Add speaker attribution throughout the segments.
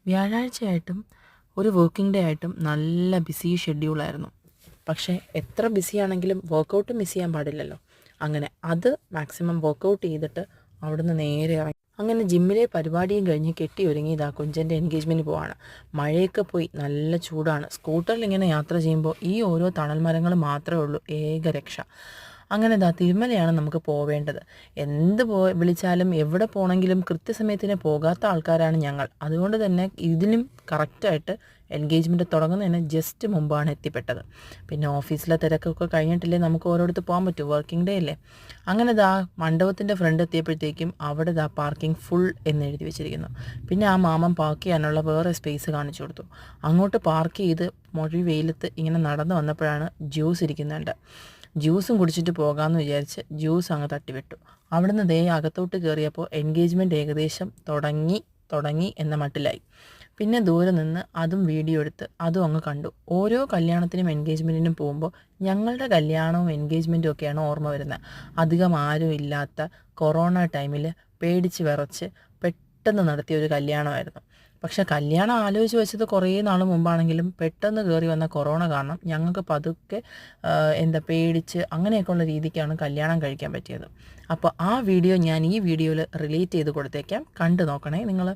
Speaker 1: വ്യാഴാഴ്ചയായിട്ടും ഒരു working day ആയിട്ടും നല്ല ബിസി ഷെഡ്യൂളായിരുന്നു. പക്ഷേ എത്ര ബിസിയാണെങ്കിലും വർക്കൗട്ട് മിസ് ചെയ്യാൻ പാടില്ലല്ലോ. അങ്ങനെ അത് മാക്സിമം വർക്കൗട്ട് ചെയ്തിട്ട് അവിടുന്ന് നേരെ ഇറങ്ങി. അങ്ങനെ ജിമ്മിലെ പരിപാടിയും കഴിഞ്ഞ് കെട്ടി ഒരുങ്ങി ഇതാ കുഞ്ചൻ്റെ എൻഗേജ്മെൻറ്റിന് പോവാണ്. മഴയൊക്കെ പോയി, നല്ല ചൂടാണ്. സ്കൂട്ടറിൽ ഇങ്ങനെ യാത്ര ചെയ്യുമ്പോൾ ഈ ഓരോ തണൽ മരങ്ങൾ മാത്രമേ ഉള്ളൂ ഏക രക്ഷ. അങ്ങനെ ഇതാ തിരുമലയാണ് നമുക്ക് പോവേണ്ടത്. എന്ത് വിളിച്ചാലും എവിടെ പോകണമെങ്കിലും കൃത്യസമയത്തിന് പോകാത്ത ആൾക്കാരാണ് ഞങ്ങൾ. അതുകൊണ്ട് തന്നെ ഇതിനും കറക്റ്റായിട്ട് എൻഗേജ്മെൻറ്റ് തുടങ്ങുന്നതിന് ജസ്റ്റ് മുമ്പാണ് എത്തിപ്പെട്ടത്. പിന്നെ ഓഫീസിലെ തിരക്കൊക്കെ കഴിഞ്ഞിട്ടില്ലേ നമുക്ക് ഓരോരുത്തർ പോകാൻ പറ്റൂ, വർക്കിംഗ് ഡേ അല്ലേ. അങ്ങനെ ഇതാ മണ്ഡപത്തിൻ്റെ ഫ്രണ്ട് എത്തിയപ്പോഴത്തേക്കും അവിടെ ഇതാ പാർക്കിംഗ് ഫുൾ എന്ന് എഴുതി വെച്ചിരിക്കുന്നു. പിന്നെ ആ മാമൻ പാർക്ക് ചെയ്യാനുള്ള വേറെ സ്പേസ് കാണിച്ചു കൊടുത്തു. അങ്ങോട്ട് പാർക്ക് ചെയ്ത് മൊഴി വെയിലത്ത് ഇങ്ങനെ നടന്നു വന്നപ്പോഴാണ് ജ്യൂസ് ഇരിക്കുന്നുണ്ട്. ജ്യൂസും കുടിച്ചിട്ട് പോകാമെന്ന് വിചാരിച്ച് ജ്യൂസ് അങ്ങ് തട്ടിവിട്ടു. അവിടുന്ന് ദേ അകത്തോട്ട് കയറിയപ്പോൾ എൻഗേജ്മെൻറ്റ് ഏകദേശം തുടങ്ങി എന്ന മട്ടിലായി. പിന്നെ ദൂരെ നിന്ന് അതും വീഡിയോ എടുത്ത് അതും അങ്ങ് കണ്ടു. ഓരോ കല്യാണത്തിനും എൻഗേജ്മെൻറ്റിനും പോകുമ്പോൾ ഞങ്ങളുടെ കല്യാണവും എൻഗേജ്മെൻറ്റും ഒക്കെയാണ് ഓർമ്മ വരുന്നത്. അധികം ആരും ഇല്ലാത്ത കൊറോണ ടൈമിൽ പേടിച്ച് വിറച്ച് പെട്ടെന്ന് നടത്തിയ ഒരു കല്യാണമായിരുന്നു. പക്ഷേ കല്യാണം ആലോചിച്ച് വെച്ചത് കുറേ നാൾ മുമ്പാണെങ്കിലും പെട്ടെന്ന് കയറി വന്ന കൊറോണ കാരണം ഞങ്ങൾക്ക് പതുക്കെ പേടിച്ച് അങ്ങനെയൊക്കെയുള്ള രീതിക്കാണ് കല്യാണം കഴിക്കാൻ പറ്റിയത്. അപ്പോൾ ആ വീഡിയോ ഞാൻ ഈ വീഡിയോയിൽ റിലേറ്റ് ചെയ്ത് കൊടുത്തേക്കാം, കണ്ടു നോക്കണേ നിങ്ങൾ.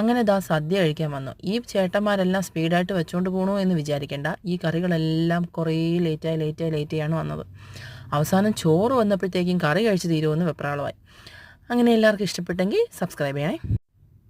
Speaker 1: അങ്ങനെ ദാ സദ്യ കഴിക്കാൻ വന്നു. ഈ ചേട്ടന്മാരെല്ലാം സ്പീഡായിട്ട് വെച്ചുകൊണ്ട് പോകണോ എന്ന് വിചാരിക്കേണ്ട. ഈ കറികളെല്ലാം കുറേ ലേറ്റായാണ് വന്നത്. അവസാനം ചോറ് വന്നപ്പോഴത്തേക്കും കറി കഴിച്ച് തീരുമെന്ന് വെപ്രാളമായി. അങ്ങനെ എല്ലാവർക്കും ഇഷ്ടപ്പെട്ടെങ്കിൽ സബ്സ്ക്രൈബ് ചെയ്യണേ.